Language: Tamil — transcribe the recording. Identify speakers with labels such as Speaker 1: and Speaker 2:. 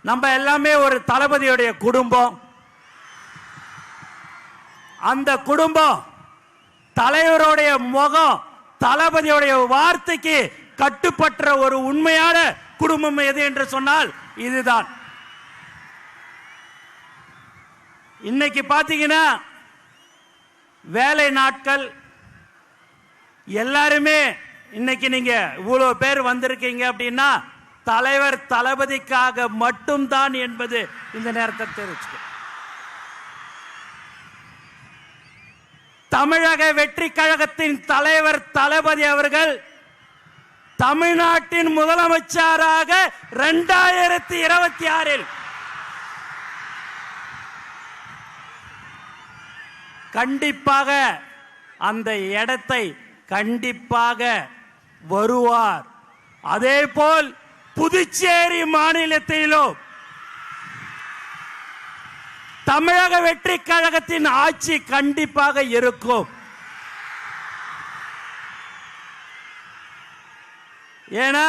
Speaker 1: நம்ம எல்லாமே ஒரு தளபதியுடைய குடும்பம். அந்த குடும்பம் தலைவருடைய முகம், தளபதியுடைய வார்த்தைக்கு கட்டுப்பட்ட ஒரு உண்மையான குடும்பம் எது என்று சொன்னால் இதுதான். இன்னைக்கு பாத்தீங்கன்னா வேலை நாட்கள் எல்லாருமே இன்னைக்கு நீங்க இவ்வளவு பேர் வந்திருக்கீங்க அப்படின்னா தலைவர் தளபதிக்காக மட்டும்தான் என்பது இந்த நேரத்தை தெரிவிச்சுக்க. தமிழக வெற்றி கழகத்தின் தலைவர் தளபதி அவர்கள் தமிழ்நாட்டின் முதலமைச்சராக 2026 கண்டிப்பாக அந்த இடத்தை கண்டிப்பாக வருவார். அதேபோல் புதுச்சேரி மாநிலத்திலும் தமிழக வெற்றி கழகத்தின் ஆட்சி கண்டிப்பாக இருக்கும். ஏன்னா